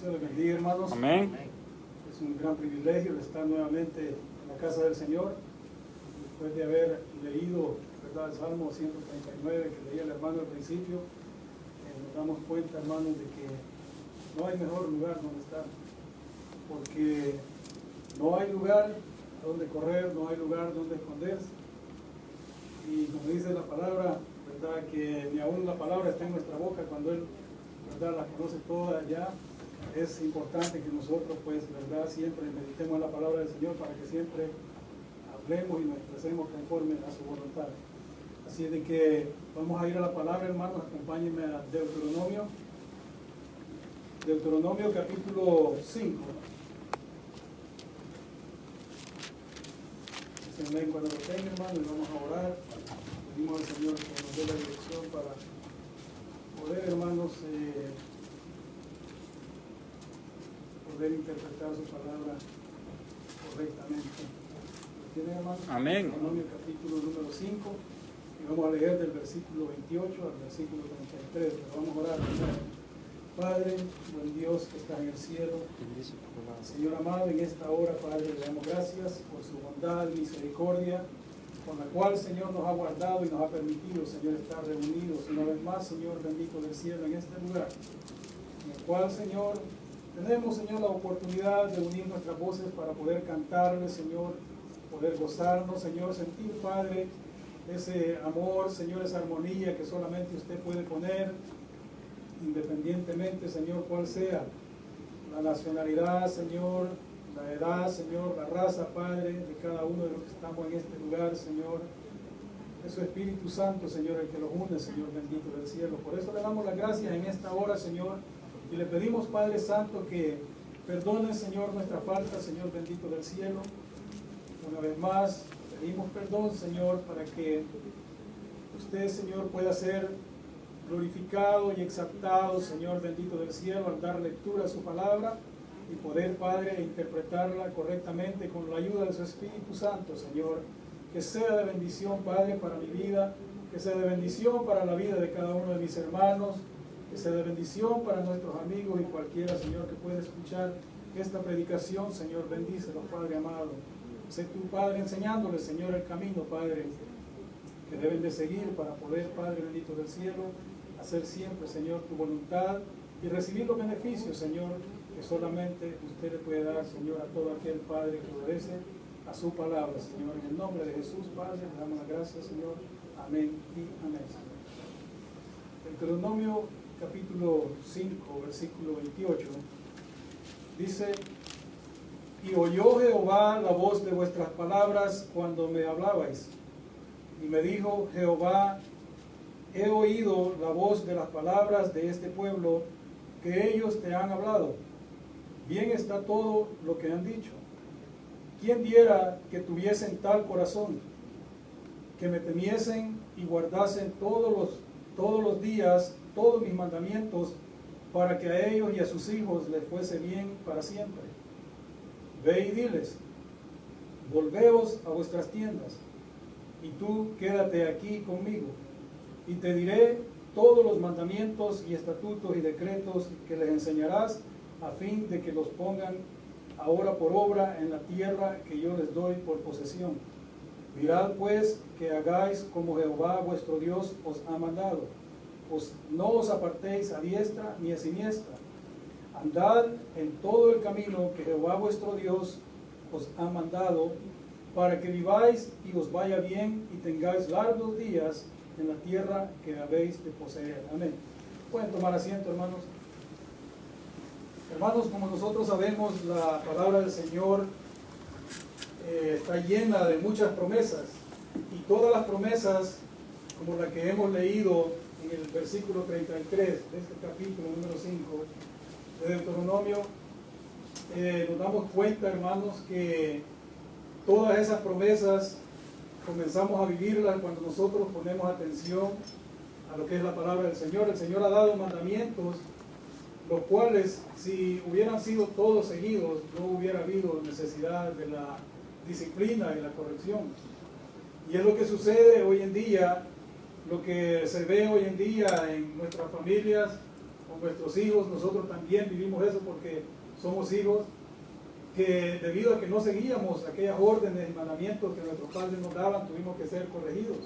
Se les bendiga, hermanos. Amén. Es un gran privilegio estar nuevamente en la casa del Señor, después de haber leído, ¿verdad?, el Salmo 139 que leía el hermano al principio. Nos damos cuenta, hermanos, de que no hay mejor lugar donde estar, porque no hay lugar donde correr, no hay lugar donde esconderse. Y como dice la palabra, ¿verdad?, que ni aún la palabra está en nuestra boca cuando Él, ¿verdad?, la conoce toda ya. Es importante que nosotros, pues, ¿verdad?, siempre meditemos en la palabra del Señor para que siempre hablemos y nos expresemos conforme a su voluntad. Así de que vamos a ir a la palabra, hermanos. Acompáñenme a Deuteronomio. Deuteronomio capítulo 5. Amén. Cuando lo tengan, hermanos, y vamos a orar. Pedimos al Señor que nos dé la dirección para poder, hermanos, poder interpretar su palabra correctamente. ¿Tienen, hermanos? Amén. Deuteronomio capítulo número 5. Y vamos a leer del versículo 28 al versículo 33. Pero vamos a orar primero. Padre, buen Dios que está en el cielo, Señor amado, en esta hora, Padre, le damos gracias por su bondad y misericordia, con la cual, Señor, nos ha guardado y nos ha permitido, Señor, estar reunidos una vez más, Señor bendito del cielo, en este lugar, en el cual, Señor, tenemos, Señor, la oportunidad de unir nuestras voces para poder cantarle, Señor, poder gozarnos, Señor, sentir, Padre, ese amor, Señor, esa armonía que solamente usted puede poner, independientemente, Señor, cuál sea la nacionalidad, Señor, la edad, Señor, la raza, Padre, de cada uno de los que estamos en este lugar, Señor. Es su Espíritu Santo, Señor, el que los une, Señor bendito del cielo. Por eso le damos las gracias en esta hora, Señor, y le pedimos, Padre Santo, que perdone, Señor, nuestra falta, Señor bendito del cielo. Una vez más, pedimos perdón, Señor, para que usted, Señor, pueda ser glorificado y exaltado, Señor bendito del cielo, al dar lectura a su palabra y poder, Padre, interpretarla correctamente con la ayuda de su Espíritu Santo, Señor. Que sea de bendición, Padre, para mi vida, que sea de bendición para la vida de cada uno de mis hermanos, que sea de bendición para nuestros amigos y cualquiera, Señor, que pueda escuchar esta predicación, Señor, bendícelos, Padre amado. Sé tu, Padre, enseñándoles, Señor, el camino, Padre, que deben de seguir para poder, Padre bendito del cielo, hacer siempre, Señor, tu voluntad y recibir los beneficios, Señor, que solamente usted le puede dar, Señor, a todo aquel Padre que obedece a su palabra, Señor. En el nombre de Jesús, Padre, le damos las gracias, Señor. Amén y amén, Señor. Deuteronomio capítulo 5, versículo 28, dice: y oyó Jehová la voz de vuestras palabras cuando me hablabais. Y me dijo Jehová: he oído la voz de las palabras de este pueblo que ellos te han hablado. Bien está todo lo que han dicho. ¿Quién diera que tuviesen tal corazón, que me temiesen y guardasen todos los días todos mis mandamientos, para que a ellos y a sus hijos les fuese bien para siempre? Ve y diles: volveos a vuestras tiendas, y tú quédate aquí conmigo, y te diré todos los mandamientos y estatutos y decretos que les enseñarás, a fin de que los pongan ahora por obra en la tierra que yo les doy por posesión. Mirad pues que hagáis como Jehová vuestro Dios os ha mandado. No os apartéis a diestra ni a siniestra. Andad en todo el camino que Jehová vuestro Dios os ha mandado, para que viváis y os vaya bien y tengáis largos días en la tierra que habéis de poseer. Amén. Pueden tomar asiento, hermanos. Hermanos, como nosotros sabemos, la palabra del Señor está llena de muchas promesas, y todas las promesas, como la que hemos leído en el versículo 33 de este capítulo número 5 de Deuteronomio, nos damos cuenta, hermanos, que todas esas promesas comenzamos a vivirlas cuando nosotros ponemos atención a lo que es la palabra del Señor. El Señor ha dado mandamientos, los cuales, si hubieran sido todos seguidos, no hubiera habido necesidad de la disciplina y la corrección. Y es lo que sucede hoy en día, lo que se ve hoy en día en nuestras familias con nuestros hijos. Nosotros también vivimos eso porque somos hijos, que debido a que no seguíamos aquellas órdenes y mandamientos que nuestros padres nos daban, tuvimos que ser corregidos.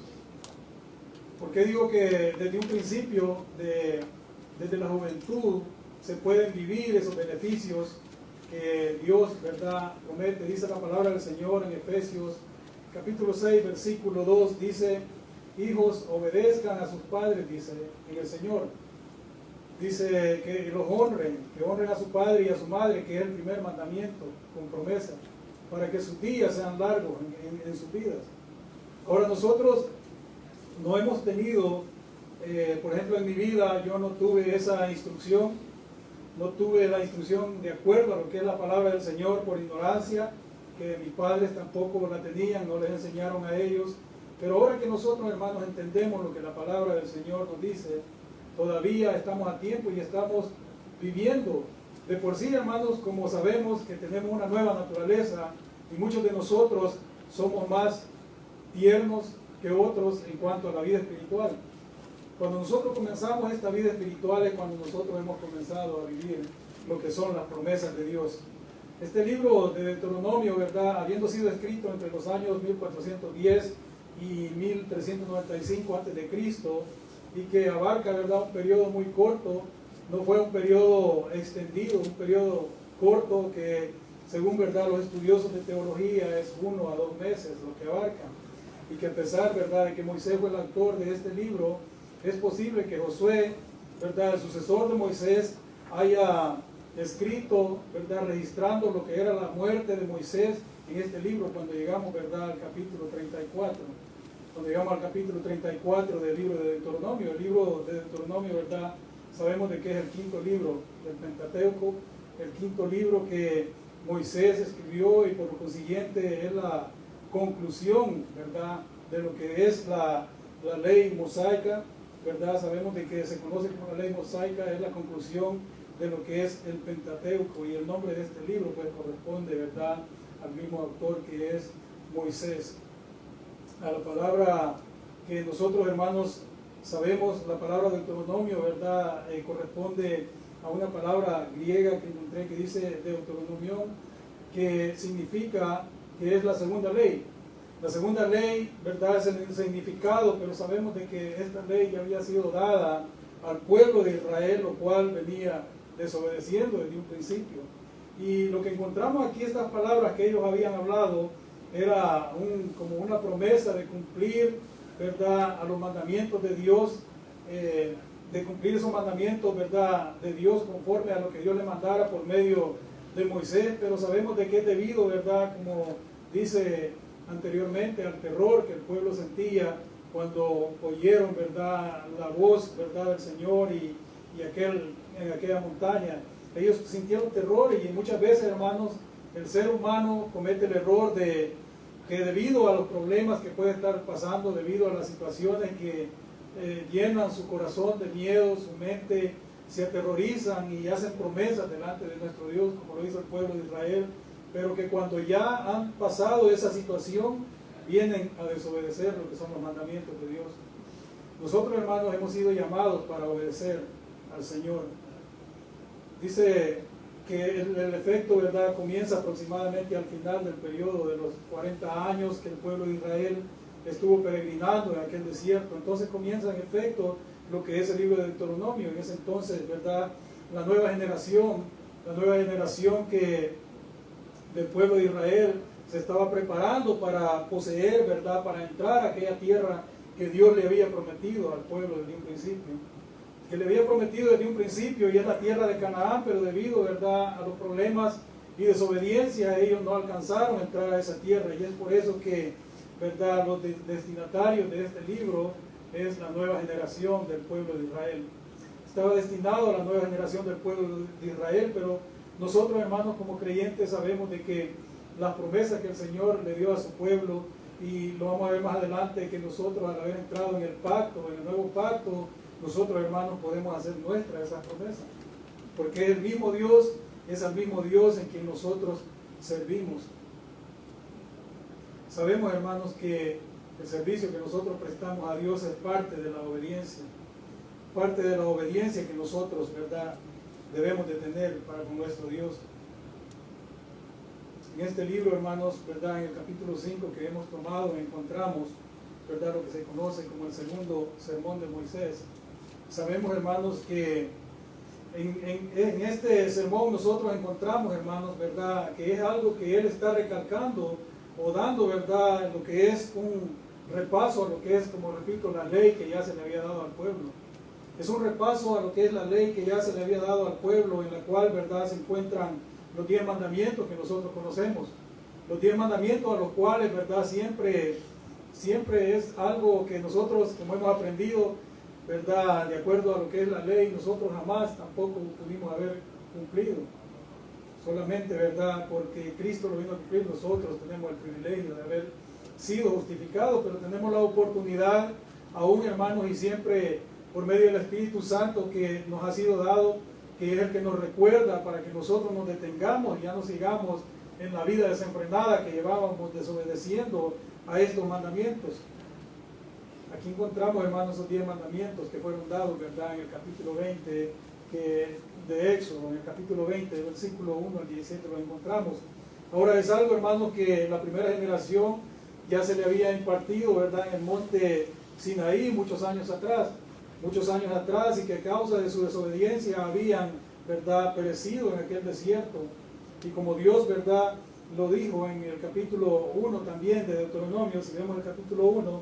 ¿Por qué digo que desde un principio, desde la juventud, se pueden vivir esos beneficios que Dios, ¿verdad?, promete? Dice la palabra del Señor en Efesios capítulo 6, versículo 2, dice: hijos, obedezcan a sus padres, dice, en el Señor. Dice que los honren, que honren a su padre y a su madre, que es el primer mandamiento, con promesa, para que sus días sean largos en sus vidas. Ahora nosotros no hemos tenido, por ejemplo, en mi vida yo no tuve esa instrucción, no tuve la instrucción de acuerdo a lo que es la palabra del Señor por ignorancia, que mis padres tampoco la tenían, no les enseñaron a ellos. Pero ahora que nosotros, hermanos, entendemos lo que la palabra del Señor nos dice, todavía estamos a tiempo y estamos viviendo. De por sí, hermanos, como sabemos que tenemos una nueva naturaleza y muchos de nosotros somos más tiernos que otros en cuanto a la vida espiritual. Cuando nosotros comenzamos esta vida espiritual es cuando nosotros hemos comenzado a vivir lo que son las promesas de Dios. Este libro de Deuteronomio, ¿verdad?, habiendo sido escrito entre los años 1410 y 1395 a.C., y que abarca, ¿verdad?, un periodo muy corto, no fue un periodo extendido, un periodo corto que, según, ¿verdad?, los estudiosos de teología, es 1 a 2 meses lo que abarca. Y que a pesar, ¿verdad?, de que Moisés fue el autor de este libro, es posible que Josué, ¿verdad?, el sucesor de Moisés, haya escrito, ¿verdad?, registrando lo que era la muerte de Moisés en este libro, cuando llegamos, ¿verdad?, al capítulo 34. Cuando llegamos al capítulo 34 del libro de Deuteronomio. El libro de Deuteronomio, ¿verdad?, sabemos de que es el quinto libro del Pentateuco, el quinto libro que Moisés escribió, y por lo consiguiente es la conclusión, ¿verdad?, de lo que es la ley mosaica, ¿verdad? Sabemos de que se conoce como la ley mosaica, es la conclusión de lo que es el Pentateuco, y el nombre de este libro pues corresponde, ¿verdad?, al mismo autor, que es Moisés. A la palabra que nosotros, hermanos, sabemos, la palabra Deuteronomio, ¿verdad?, corresponde a una palabra griega que encontré que dice Deuteronomión, que significa que es la segunda ley. La segunda ley, ¿verdad?, es el significado, pero sabemos de que esta ley ya había sido dada al pueblo de Israel, lo cual venía desobedeciendo desde un principio. Y lo que encontramos aquí, estas palabras que ellos habían hablado, era como una promesa de cumplir, ¿verdad?, a los mandamientos de Dios, de cumplir esos mandamientos, ¿verdad?, de Dios, conforme a lo que Dios le mandara por medio de Moisés. Pero sabemos de que es debido, ¿verdad?, como dice anteriormente, al terror que el pueblo sentía cuando oyeron, ¿verdad?, la voz, ¿verdad?, del Señor y en aquella montaña. Ellos sintieron terror, y muchas veces, hermanos, el ser humano comete el error de que, debido a los problemas que puede estar pasando, debido a las situaciones que llenan su corazón de miedo, su mente, se aterrorizan y hacen promesas delante de nuestro Dios, como lo hizo el pueblo de Israel, pero que cuando ya han pasado esa situación, vienen a desobedecer lo que son los mandamientos de Dios. Nosotros, hermanos, hemos sido llamados para obedecer al Señor. Dice que el efecto, ¿verdad?, comienza aproximadamente al final del periodo de los 40 años que el pueblo de Israel estuvo peregrinando en aquel desierto. Entonces comienza en efecto lo que es el libro de Deuteronomio. En ese entonces, ¿verdad?, la nueva generación que del pueblo de Israel se estaba preparando para poseer, ¿verdad?, para entrar a aquella tierra que Dios le había prometido al pueblo desde un principio. Que le había prometido desde un principio, y es la tierra de Canaán, pero debido, ¿verdad?, a los problemas y desobediencia, ellos no alcanzaron a entrar a esa tierra. Y es por eso que, ¿verdad?, los destinatarios de este libro es la nueva generación del pueblo de Israel. Estaba destinado a la nueva generación del pueblo de Israel, pero nosotros, hermanos, como creyentes, sabemos de que las promesas que el Señor le dio a su pueblo, y lo vamos a ver más adelante, que nosotros, al haber entrado en el pacto, en el nuevo pacto, nosotros, hermanos, podemos hacer nuestras esas promesas, porque el mismo Dios es el mismo Dios en quien nosotros servimos. Sabemos, hermanos, que el servicio que nosotros prestamos a Dios es parte de la obediencia. parte de la obediencia que nosotros, ¿verdad?, debemos de tener para con nuestro Dios. En este libro, hermanos, ¿verdad?, en el capítulo 5 que hemos tomado, encontramos, ¿verdad?, lo que se conoce como el segundo sermón de Moisés. Sabemos, hermanos, que en este sermón nosotros encontramos, hermanos, ¿verdad?, que es algo que él está recalcando o dando, ¿verdad?, lo que es un repaso a lo que es, como repito, la ley que ya se le había dado al pueblo. Es un repaso a lo que es la ley que ya se le había dado al pueblo, en la cual, ¿verdad?, se encuentran los 10 mandamientos que nosotros conocemos. Los 10 mandamientos a los cuales, ¿verdad?, siempre es algo que nosotros, como hemos aprendido, ¿verdad?, de acuerdo a lo que es la ley, nosotros jamás tampoco pudimos haber cumplido. Solamente, ¿verdad?, porque Cristo lo vino a cumplir, nosotros tenemos el privilegio de haber sido justificados, pero tenemos la oportunidad aún, hermanos, y siempre por medio del Espíritu Santo que nos ha sido dado, que es el que nos recuerda para que nosotros nos detengamos y ya no sigamos en la vida desenfrenada que llevábamos desobedeciendo a estos mandamientos. Aquí encontramos, hermanos, esos 10 mandamientos que fueron dados, ¿verdad?, en el capítulo 20 de Éxodo, en el capítulo 20, versículo 1 al 17 lo encontramos. Ahora es algo, hermanos, que la primera generación ya se le había impartido, ¿verdad?, en el monte Sinaí muchos años atrás, y que a causa de su desobediencia habían, ¿verdad?, perecido en aquel desierto. Y como Dios, ¿verdad?, lo dijo en el capítulo 1 también de Deuteronomio, si vemos el capítulo 1,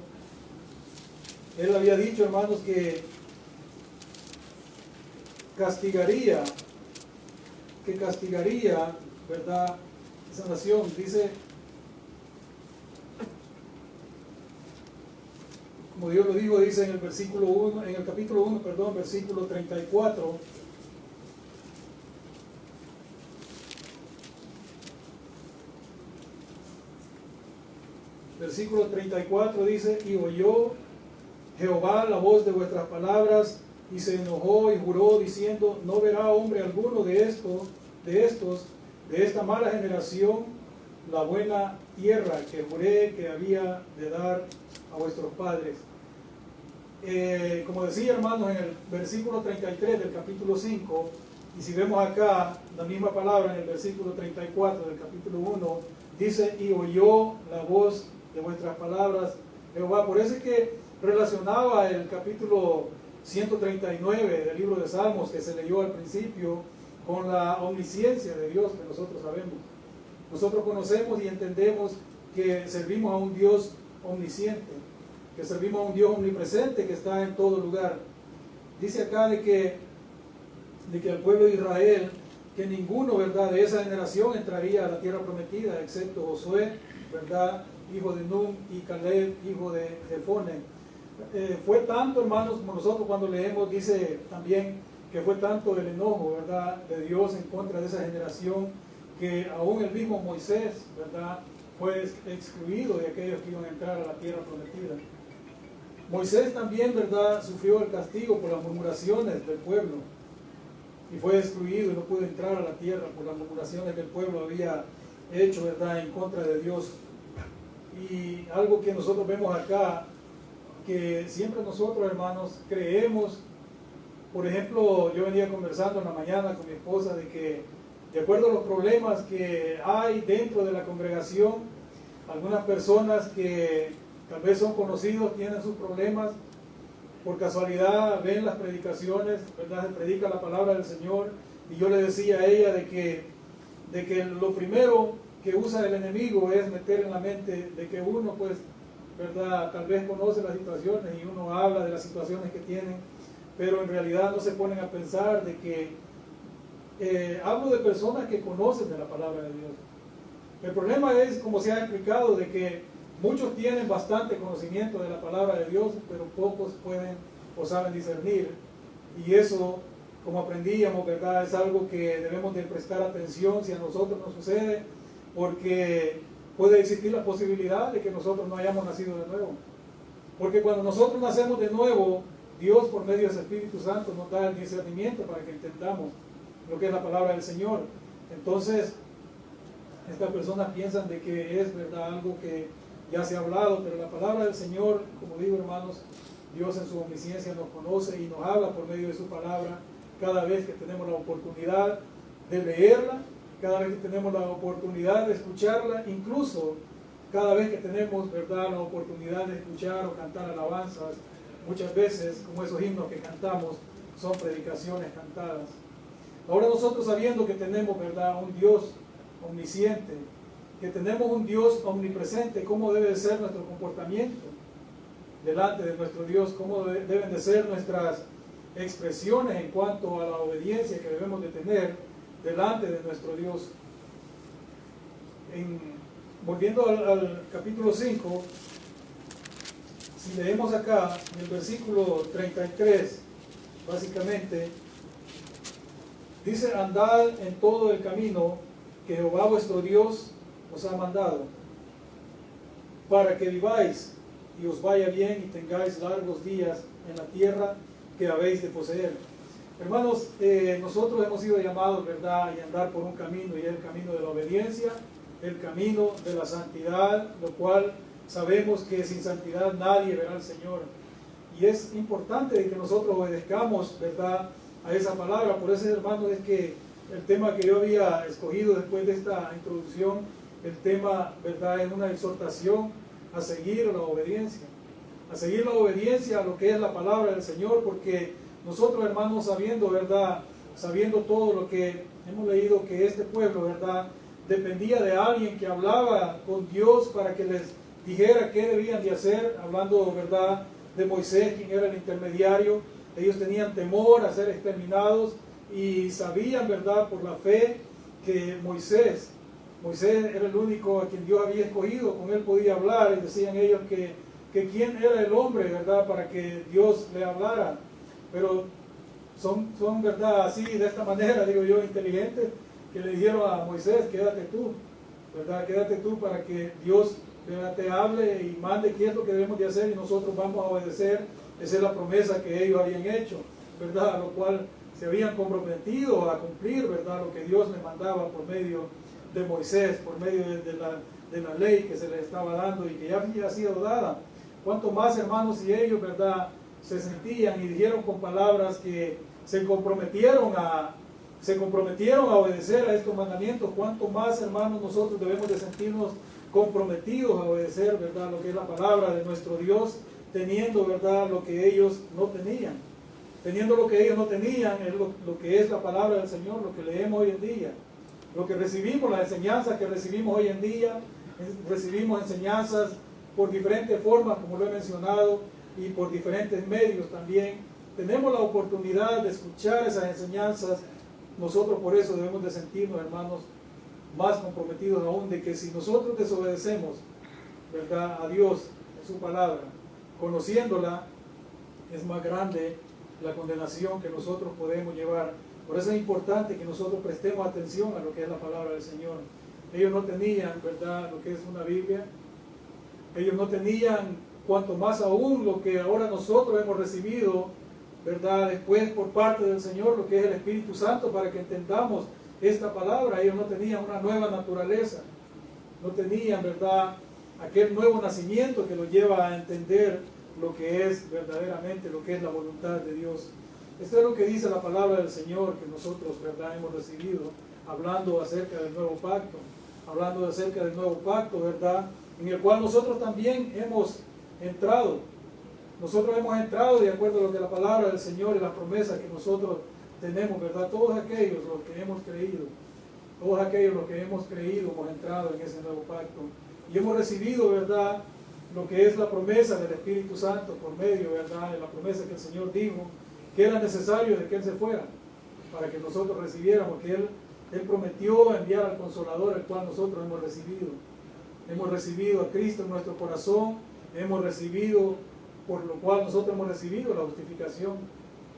Él había dicho, hermanos, que castigaría, ¿verdad?, esa nación. Dice, como Dios lo dijo, dice en el versículo 1, en el capítulo 1, perdón, versículo 34. Versículo 34 dice, y oyó Jehová la voz de vuestras palabras, y se enojó y juró, diciendo, no verá hombre alguno de esta mala generación, la buena tierra que juré que había de dar a vuestros padres. Como decía, hermanos, en el versículo 33 del capítulo 5, y si vemos acá la misma palabra en el versículo 34 del capítulo 1, dice, y oyó la voz de vuestras palabras Jehová. Por eso es que relacionaba el capítulo 139 del libro de Salmos que se leyó al principio con la omnisciencia de Dios que nosotros sabemos. Nosotros conocemos y entendemos que servimos a un Dios omnisciente, que servimos a un Dios omnipresente que está en todo lugar. Dice acá de que el pueblo de Israel, que ninguno, ¿verdad?, de esa generación entraría a la tierra prometida, excepto Josué, ¿verdad?, hijo de Nun, y Caleb, hijo de Jefone. Fue tanto, hermanos, como nosotros cuando leemos, dice también que fue tanto el enojo, ¿verdad?, de Dios en contra de esa generación, que aún el mismo Moisés, ¿verdad?, fue excluido de aquellos que iban a entrar a la tierra prometida. Moisés también, ¿verdad?, sufrió el castigo por las murmuraciones del pueblo y fue excluido y no pudo entrar a la tierra por las murmuraciones que el pueblo había hecho, ¿verdad?, en contra de Dios. Y algo que nosotros vemos acá, que siempre nosotros, hermanos, creemos. Por ejemplo, yo venía conversando en la mañana con mi esposa de que, de acuerdo a los problemas que hay dentro de la congregación, algunas personas que tal vez son conocidos tienen sus problemas, por casualidad ven las predicaciones, ¿verdad?, se predica la palabra del Señor, y yo le decía a ella de que lo primero que usa el enemigo es meter en la mente de que uno, pues, ¿verdad?, tal vez conoce las situaciones y uno habla de las situaciones que tienen, pero en realidad no se ponen a pensar de que hablo de personas que conocen de la palabra de Dios. El problema es, como se ha explicado, de que muchos tienen bastante conocimiento de la palabra de Dios, pero pocos pueden o saben discernir, y eso, como aprendíamos, ¿verdad?, es algo que debemos de prestar atención si a nosotros nos sucede, porque puede existir la posibilidad de que nosotros no hayamos nacido de nuevo. Porque cuando nosotros nacemos de nuevo, Dios por medio de ese Espíritu Santo nos da el discernimiento para que entendamos lo que es la palabra del Señor. Entonces, estas personas piensan de que es, ¿verdad?, algo que ya se ha hablado, pero la palabra del Señor, como digo, hermanos, Dios en su omnisciencia nos conoce y nos habla por medio de su palabra cada vez que tenemos la oportunidad de leerla, cada vez que tenemos la oportunidad de escucharla, incluso cada vez que tenemos, ¿verdad?, la oportunidad de escuchar o cantar alabanzas. Muchas veces, como esos himnos que cantamos, son predicaciones cantadas. Ahora nosotros, sabiendo que tenemos, ¿verdad?, un Dios omnisciente, que tenemos un Dios omnipresente, ¿cómo debe ser nuestro comportamiento delante de nuestro Dios? ¿Cómo deben de ser nuestras expresiones en cuanto a la obediencia que debemos de tener delante de nuestro Dios? Volviendo al capítulo 5, si leemos acá en el versículo 33, básicamente dice: andad en todo el camino que Jehová vuestro Dios os ha mandado, para que viváis y os vaya bien y tengáis largos días en la tierra que habéis de poseer. Hermanos, nosotros hemos sido llamados, ¿verdad?, y andar por un camino, y es el camino de la obediencia, el camino de la santidad, lo cual sabemos que sin santidad nadie verá al Señor. Y es importante que nosotros obedezcamos, ¿verdad?, a esa palabra. Por eso, hermanos, es que el tema que yo había escogido después de esta introducción, el tema, ¿verdad?, es una exhortación a seguir la obediencia, a lo que es la palabra del Señor, porque nosotros, hermanos, sabiendo, ¿verdad?, sabiendo todo lo que hemos leído, que este pueblo, ¿verdad?, dependía de alguien que hablaba con Dios para que les dijera qué debían de hacer, hablando, ¿verdad?, de Moisés, quien era el intermediario. Ellos tenían temor a ser exterminados y sabían, ¿verdad?, por la fe, que Moisés era el único a quien Dios había escogido, con él podía hablar, y decían ellos que quién era el hombre, ¿verdad?, para que Dios le hablara. Pero son ¿verdad?, así, de esta manera, digo yo, inteligentes, que le dijeron a Moisés: quédate tú, ¿verdad?, quédate tú para que Dios, ¿verdad?, te hable y mande qué es lo que debemos de hacer, y nosotros vamos a obedecer. Esa es la promesa que ellos habían hecho, ¿verdad?, a lo cual se habían comprometido a cumplir, ¿verdad?, lo que Dios les mandaba por medio de Moisés, por medio de la ley que se les estaba dando y que ya había sido dada. Cuanto más, hermanos, si ellos, ¿verdad?, se sentían y dijeron con palabras que se comprometieron a obedecer a estos mandamientos, cuanto más, hermanos, nosotros debemos de sentirnos comprometidos a obedecer, ¿verdad?, lo que es la palabra de nuestro Dios, teniendo, ¿verdad?, lo que ellos no tenían. Teniendo lo que ellos no tenían, es lo que es la palabra del Señor, lo que leemos hoy en día. Lo que recibimos, las enseñanzas que recibimos hoy en día, recibimos enseñanzas por diferentes formas, como lo he mencionado, y por diferentes medios también. Tenemos la oportunidad de escuchar esas enseñanzas. Nosotros por eso debemos de sentirnos, hermanos, más comprometidos aún, de que si nosotros desobedecemos, ¿verdad?, a Dios en su palabra, conociéndola, es más grande la condenación que nosotros podemos llevar. Por eso es importante que nosotros prestemos atención a lo que es la palabra del Señor. Ellos no tenían, ¿verdad?, lo que es una Biblia. Ellos no tenían, cuanto más aún, lo que ahora nosotros hemos recibido, ¿verdad?, después por parte del Señor, lo que es el Espíritu Santo, para que entendamos esta palabra. Ellos no tenían una nueva naturaleza, no tenían, ¿verdad?, aquel nuevo nacimiento que los lleva a entender lo que es verdaderamente, lo que es la voluntad de Dios. Esto es lo que dice la palabra del Señor, que nosotros, ¿verdad?, hemos recibido, hablando acerca del nuevo pacto, ¿verdad?, en el cual nosotros también hemos entrado. Nosotros hemos entrado de acuerdo a lo que la palabra del Señor y las promesas que nosotros tenemos, ¿verdad? Todos aquellos los que hemos creído, hemos entrado en ese nuevo pacto. Y hemos recibido, ¿verdad?, lo que es la promesa del Espíritu Santo por medio, ¿verdad?, de la promesa que el Señor dijo que era necesario de que Él se fuera para que nosotros recibiéramos, que Él prometió enviar al Consolador, el cual nosotros hemos recibido. Hemos recibido a Cristo en nuestro corazón, por lo cual nosotros hemos recibido la justificación.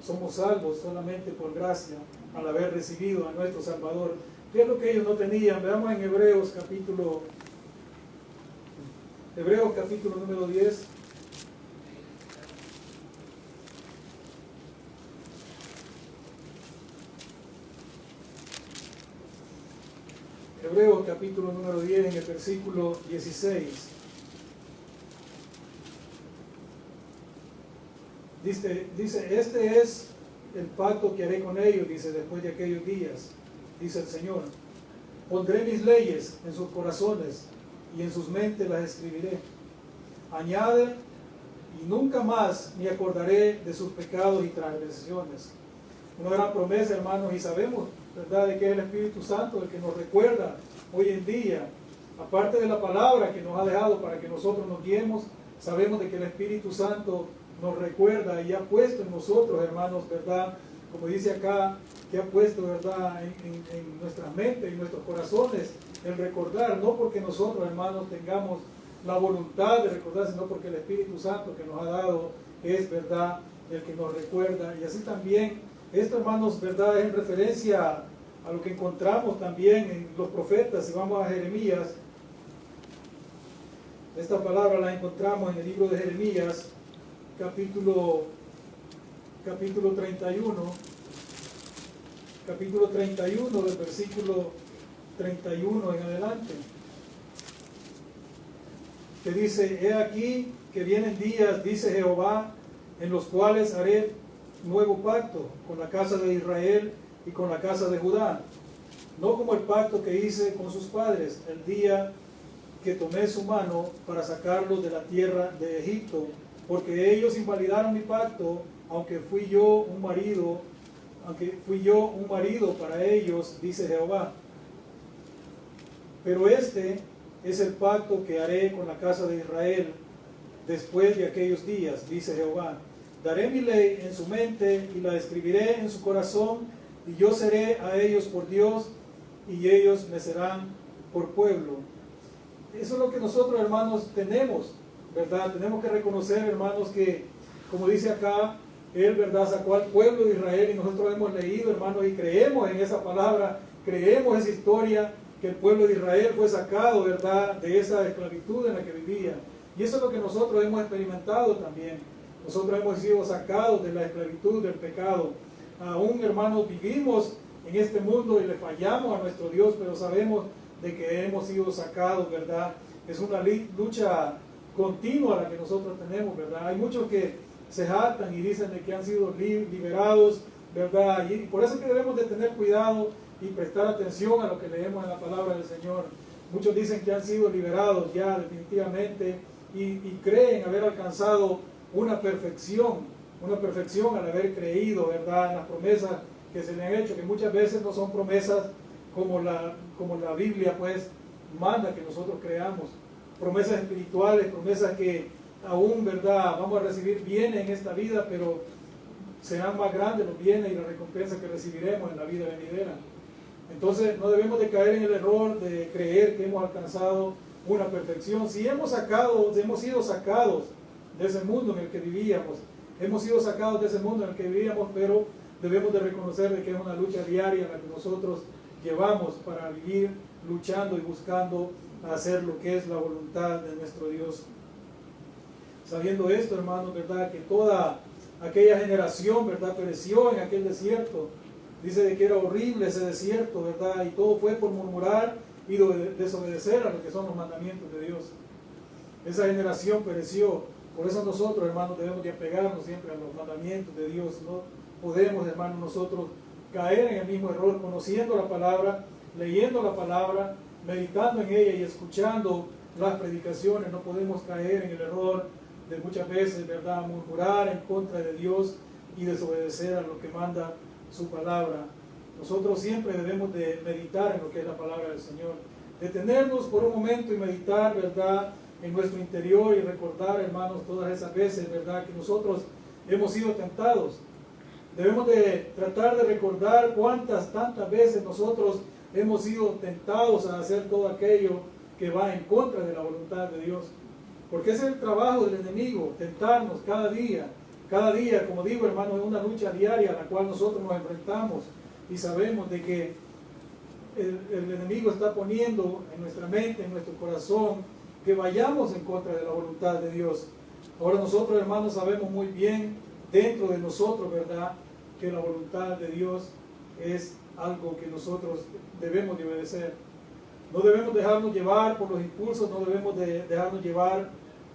Somos salvos solamente por gracia, al haber recibido a nuestro Salvador. ¿Qué es lo que ellos no tenían? Veamos en Hebreos capítulo número 10. Hebreos capítulo número 10, en el versículo 16. dice, este es el pacto que haré con ellos, dice, después de aquellos días, dice el Señor. Pondré mis leyes en sus corazones y en sus mentes las escribiré. Añade, y nunca más me acordaré de sus pecados y transgresiones. Una gran promesa, hermanos, y sabemos, ¿verdad?, de que es el Espíritu Santo el que nos recuerda hoy en día. Aparte de la palabra que nos ha dejado para que nosotros nos guiemos, sabemos de que el Espíritu Santo nos recuerda y ha puesto en nosotros, hermanos, ¿verdad?, como dice acá, que ha puesto, ¿verdad?, en nuestras mentes, en nuestros corazones, el recordar, no porque nosotros, hermanos, tengamos la voluntad de recordar, sino porque el Espíritu Santo que nos ha dado es, ¿verdad?, el que nos recuerda. Y así también, esto, hermanos, ¿verdad?, es en referencia a lo que encontramos también en los profetas. Si vamos a Jeremías, esta palabra la encontramos en el libro de Jeremías, capítulo 31, del versículo 31 en adelante, que dice: He aquí que vienen días, dice Jehová, en los cuales haré nuevo pacto con la casa de Israel y con la casa de Judá, no como el pacto que hice con sus padres el día que tomé su mano para sacarlos de la tierra de Egipto, porque ellos invalidaron mi pacto, aunque fui yo un marido para ellos, dice Jehová. Pero este es el pacto que haré con la casa de Israel después de aquellos días, dice Jehová. Daré mi ley en su mente y la escribiré en su corazón, y yo seré a ellos por Dios, y ellos me serán por pueblo. Eso es lo que nosotros, hermanos, tenemos, ¿verdad? Tenemos que reconocer, hermanos, que, como dice acá, Él, ¿verdad?, sacó al pueblo de Israel, y nosotros hemos leído, hermanos, y creemos en esa palabra, creemos esa historia, que el pueblo de Israel fue sacado, ¿verdad?, de esa esclavitud en la que vivía. Y eso es lo que nosotros hemos experimentado también. Nosotros hemos sido sacados de la esclavitud, del pecado. Aún, hermanos, vivimos en este mundo y le fallamos a nuestro Dios, pero sabemos de que hemos sido sacados, ¿verdad? Es una lucha continua la que nosotros tenemos, ¿verdad? Hay muchos que se jactan y dicen de que han sido liberados, ¿verdad? Y por eso es que debemos de tener cuidado y prestar atención a lo que leemos en la palabra del Señor. Muchos dicen que han sido liberados ya definitivamente y creen haber alcanzado una perfección al haber creído, ¿verdad?, en las promesas que se le han hecho, que muchas veces no son promesas como la Biblia, pues, manda que nosotros creamos. Promesas espirituales, promesas que aún, ¿verdad?, vamos a recibir bienes en esta vida, pero serán más grandes los bienes y las recompensas que recibiremos en la vida venidera. Entonces no debemos de caer en el error de creer que hemos alcanzado una perfección. Si hemos sido sacados de ese mundo en el que vivíamos, pero debemos de reconocer de que es una lucha diaria la que nosotros llevamos para vivir luchando y buscando hacer lo que es la voluntad de nuestro Dios. Sabiendo esto, hermanos, ¿verdad?, que toda aquella generación, ¿verdad?, pereció en aquel desierto. Dice de que era horrible ese desierto, ¿verdad?, y todo fue por murmurar y desobedecer a lo que son los mandamientos de Dios. Esa generación pereció. Por eso nosotros, hermanos, debemos de apegarnos siempre a los mandamientos de Dios. No podemos, hermanos, nosotros caer en el mismo error, conociendo la palabra, leyendo la palabra, meditando en ella y escuchando las predicaciones. No podemos caer en el error de muchas veces, ¿verdad?, murmurar en contra de Dios y desobedecer a lo que manda su palabra. Nosotros siempre debemos de meditar en lo que es la palabra del Señor, detenernos por un momento y meditar, ¿verdad?, en nuestro interior y recordar, hermanos, todas esas veces, ¿verdad?, que nosotros hemos sido tentados. Debemos de tratar de recordar tantas veces nosotros hemos sido tentados a hacer todo aquello que va en contra de la voluntad de Dios. Porque ese es el trabajo del enemigo, tentarnos cada día, como digo, hermanos, es una lucha diaria a la cual nosotros nos enfrentamos y sabemos de que el enemigo está poniendo en nuestra mente, en nuestro corazón, que vayamos en contra de la voluntad de Dios. Ahora nosotros, hermanos, sabemos muy bien dentro de nosotros, ¿verdad?, que la voluntad de Dios es algo que nosotros debemos de obedecer. No debemos dejarnos llevar por los impulsos, no debemos de dejarnos llevar,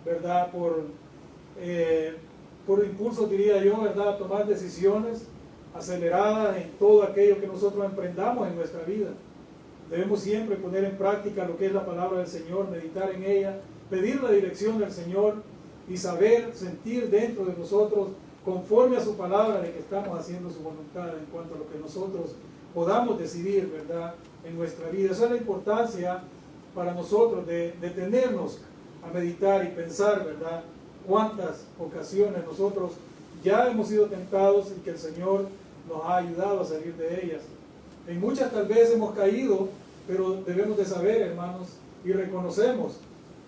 ¿verdad?, por impulso, diría yo, ¿verdad?, tomar decisiones aceleradas en todo aquello que nosotros emprendamos en nuestra vida. Debemos siempre poner en práctica lo que es la palabra del Señor, meditar en ella, pedir la dirección del Señor y saber, sentir dentro de nosotros, conforme a su palabra, de que estamos haciendo su voluntad en cuanto a lo que nosotros podamos decidir, ¿verdad?, en nuestra vida. Esa es la importancia para nosotros de detenernos a meditar y pensar, ¿verdad?, cuántas ocasiones nosotros ya hemos sido tentados y que el Señor nos ha ayudado a salir de ellas. En muchas tal vez hemos caído, pero debemos de saber, hermanos, y reconocemos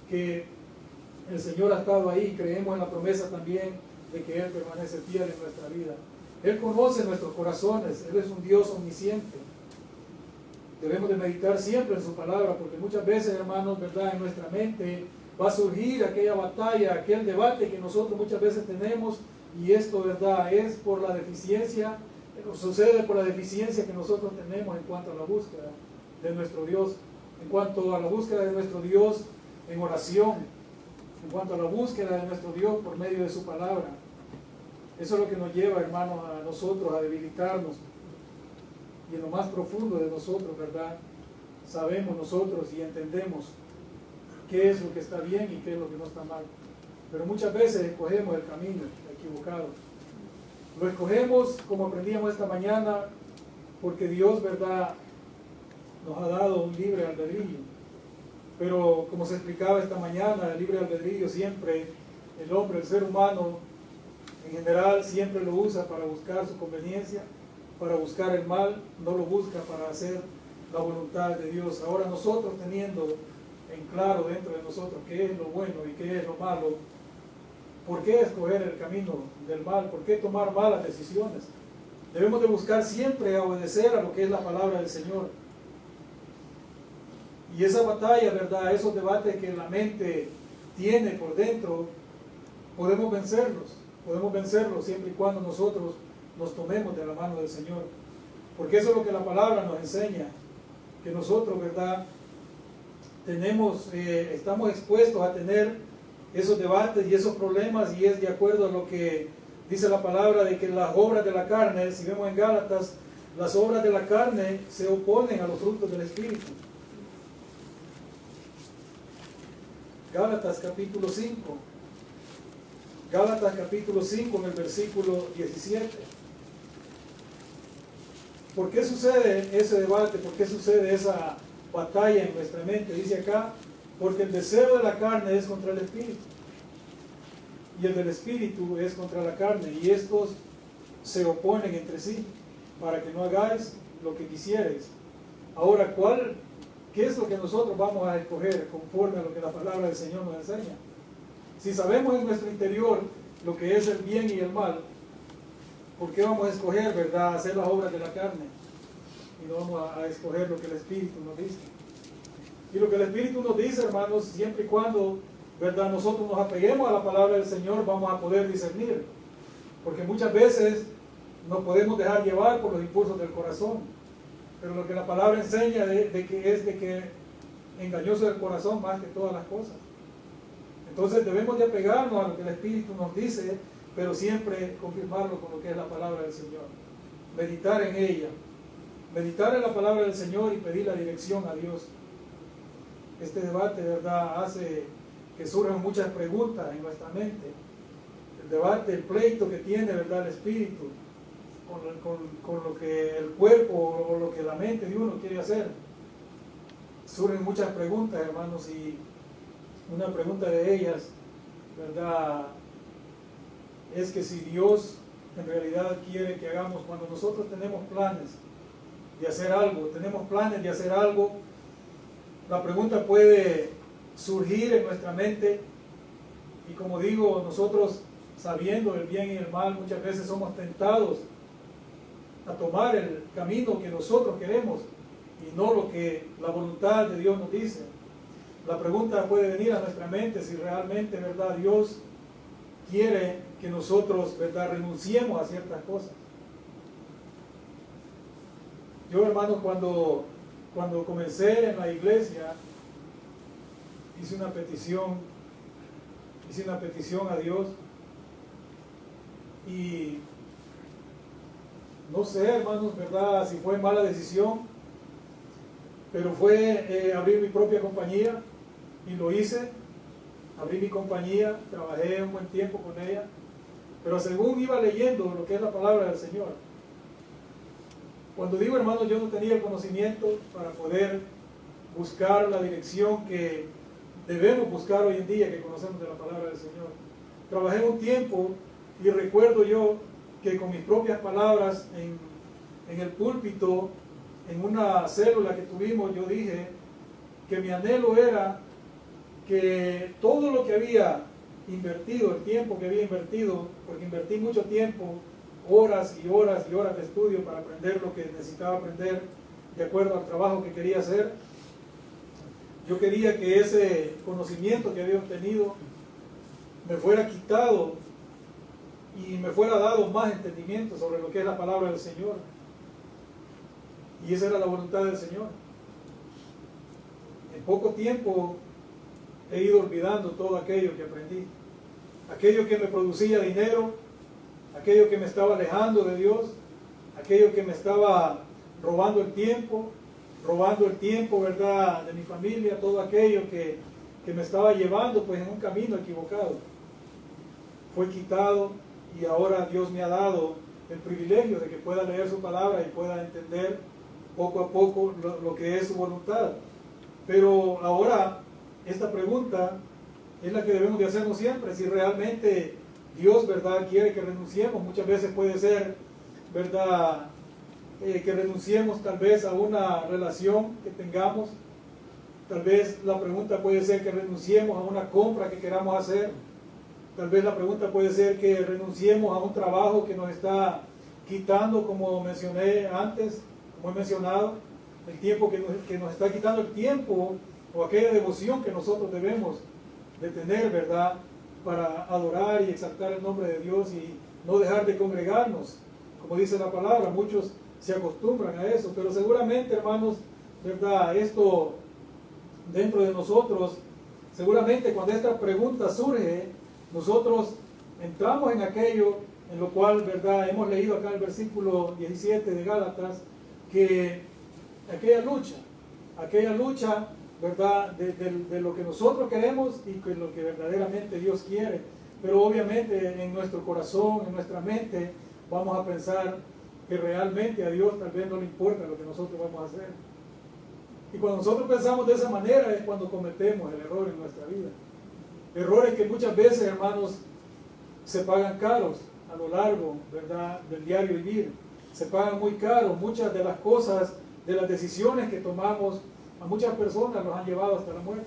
que el Señor ha estado ahí. Creemos en la promesa también de que Él permanece fiel en nuestra vida. Él conoce nuestros corazones, Él es un Dios omnisciente. Debemos de meditar siempre en su palabra, porque muchas veces, hermanos, ¿verdad?, en nuestra mente va a surgir aquella batalla, aquel debate que nosotros muchas veces tenemos, y esto, ¿verdad?, es por la deficiencia, sucede por la deficiencia que nosotros tenemos en cuanto a la búsqueda de nuestro Dios, en cuanto a la búsqueda de nuestro Dios en oración, en cuanto a la búsqueda de nuestro Dios por medio de su palabra. Eso es lo que nos lleva, hermanos, a nosotros a debilitarnos. Y en lo más profundo de nosotros, ¿verdad?, sabemos nosotros y entendemos qué es lo que está bien y qué es lo que no está mal. Pero muchas veces escogemos el camino equivocado. Lo escogemos, como aprendíamos esta mañana, porque Dios, ¿verdad?, nos ha dado un libre albedrío. Pero como se explicaba esta mañana, el libre albedrío siempre, el hombre, el ser humano en general, siempre lo usa para buscar su conveniencia, para buscar el mal, no lo busca para hacer la voluntad de Dios. Ahora nosotros, teniendo en claro dentro de nosotros qué es lo bueno y qué es lo malo, ¿por qué escoger el camino del mal? ¿Por qué tomar malas decisiones? Debemos de buscar siempre obedecer a lo que es la palabra del Señor. Y esa batalla, ¿verdad?, esos debates que la mente tiene por dentro, podemos vencerlos siempre y cuando nosotros nos tomemos de la mano del Señor. Porque eso es lo que la palabra nos enseña, que nosotros, ¿verdad?, estamos expuestos a tener esos debates y esos problemas, y es de acuerdo a lo que dice la palabra de que las obras de la carne, si vemos en Gálatas, las obras de la carne se oponen a los frutos del Espíritu. Gálatas capítulo 5. Gálatas capítulo 5 en el versículo 17. ¿Por qué sucede ese debate? ¿Por qué sucede esa batalla en nuestra mente? Dice acá, porque el deseo de la carne es contra el Espíritu, y el del Espíritu es contra la carne, y estos se oponen entre sí, para que no hagáis lo que quisierais. Ahora, ¿qué es lo que nosotros vamos a escoger conforme a lo que la palabra del Señor nos enseña? Si sabemos en nuestro interior lo que es el bien y el mal, ¿por qué vamos a escoger, verdad, hacer las obras de la carne? Y no vamos a escoger lo que el Espíritu nos dice. Y lo que el Espíritu nos dice, hermanos, siempre y cuando, verdad, nosotros nos apeguemos a la palabra del Señor, vamos a poder discernir. Porque muchas veces nos podemos dejar llevar por los impulsos del corazón. Pero lo que la palabra enseña es de que engañoso es el corazón más que todas las cosas. Entonces debemos de apegarnos a lo que el Espíritu nos dice, pero siempre confirmarlo con lo que es la palabra del Señor. Meditar en ella. Meditar en la palabra del Señor y pedir la dirección a Dios. Este debate, ¿verdad?, hace que surjan muchas preguntas en nuestra mente. El debate, el pleito que tiene, ¿verdad?, el espíritu con lo que el cuerpo o lo que la mente de uno quiere hacer. Surgen muchas preguntas, hermanos, y una pregunta de ellas, ¿verdad?, es que si Dios en realidad quiere que hagamos, cuando nosotros tenemos planes de hacer algo, la pregunta puede surgir en nuestra mente, y como digo, nosotros, sabiendo el bien y el mal, muchas veces somos tentados a tomar el camino que nosotros queremos y no lo que la voluntad de Dios nos dice. La pregunta puede venir a nuestra mente si realmente, ¿verdad?, Dios quiere que nosotros, ¿verdad?, renunciemos a ciertas cosas. Yo, hermanos, cuando comencé en la iglesia, hice una petición a Dios, Y no sé, hermanos, ¿verdad? Si fue mala decisión, pero fue abrir mi propia compañía y lo hice. Abrí mi compañía, trabajé un buen tiempo con ella, pero según iba leyendo lo que es la palabra del Señor, cuando digo, hermanos, yo no tenía el conocimiento para poder buscar la dirección que debemos buscar hoy en día, que conocemos de la palabra del Señor. Trabajé un tiempo y recuerdo yo que con mis propias palabras en el púlpito, en una célula que tuvimos, yo dije que mi anhelo era que todo lo que había invertido, el tiempo que había invertido, porque invertí mucho tiempo, horas y horas y horas de estudio para aprender lo que necesitaba aprender de acuerdo al trabajo que quería hacer. Yo quería que ese conocimiento que había obtenido me fuera quitado y me fuera dado más entendimiento sobre lo que es la palabra del Señor. Y esa era la voluntad del Señor. En poco tiempo he ido olvidando todo aquello que aprendí, aquello que me producía dinero, aquello que me estaba alejando de Dios, aquello que me estaba robando el tiempo, ¿verdad?, de mi familia, todo aquello que me estaba llevando pues en un camino equivocado. Fue quitado y ahora Dios me ha dado el privilegio de que pueda leer su palabra y pueda entender poco a poco lo que es su voluntad. Pero ahora esta pregunta es la que debemos de hacernos siempre, si realmente Dios, ¿verdad?, quiere que renunciemos. Muchas veces puede ser, ¿verdad?, que renunciemos tal vez a una relación que tengamos. Tal vez la pregunta puede ser que renunciemos a una compra que queramos hacer. Tal vez la pregunta puede ser que renunciemos a un trabajo que nos está quitando, como mencioné antes, como he mencionado, el tiempo que nos está quitando el tiempo o aquella devoción que nosotros debemos de tener, ¿verdad?, para adorar y exaltar el nombre de Dios y no dejar de congregarnos. Como dice la palabra, muchos se acostumbran a eso, pero seguramente, hermanos, ¿verdad?, esto dentro de nosotros, seguramente cuando esta pregunta surge, nosotros entramos en aquello en lo cual, ¿verdad?, hemos leído acá el versículo 17 de Gálatas, que aquella lucha, ¿verdad?, de lo que nosotros queremos y de lo que verdaderamente Dios quiere. Pero obviamente en nuestro corazón, en nuestra mente, vamos a pensar que realmente a Dios tal vez no le importa lo que nosotros vamos a hacer. Y cuando nosotros pensamos de esa manera es cuando cometemos el error en nuestra vida. Errores que muchas veces, hermanos, se pagan caros a lo largo, ¿verdad?, del diario vivir. Se pagan muy caros. Muchas de las cosas, de las decisiones que tomamos, a muchas personas los han llevado hasta la muerte.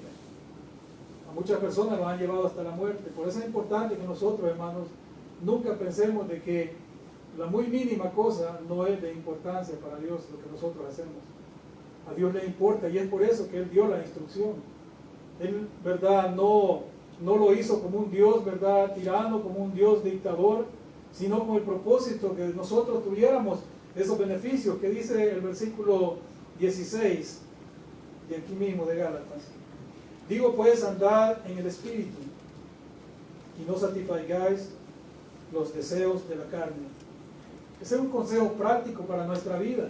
A muchas personas los han llevado hasta la muerte. Por eso es importante que nosotros, hermanos, nunca pensemos de que la muy mínima cosa no es de importancia para Dios lo que nosotros hacemos. A Dios le importa y es por eso que Él dio la instrucción. Él, ¿verdad?, no lo hizo como un Dios, ¿verdad?, tirano, como un Dios dictador, sino con el propósito que nosotros tuviéramos esos beneficios que dice el versículo 16 de aquí mismo de Gálatas. Digo pues, andad en el Espíritu y no satisfagáis los deseos de la carne. Ese es un consejo práctico para nuestra vida.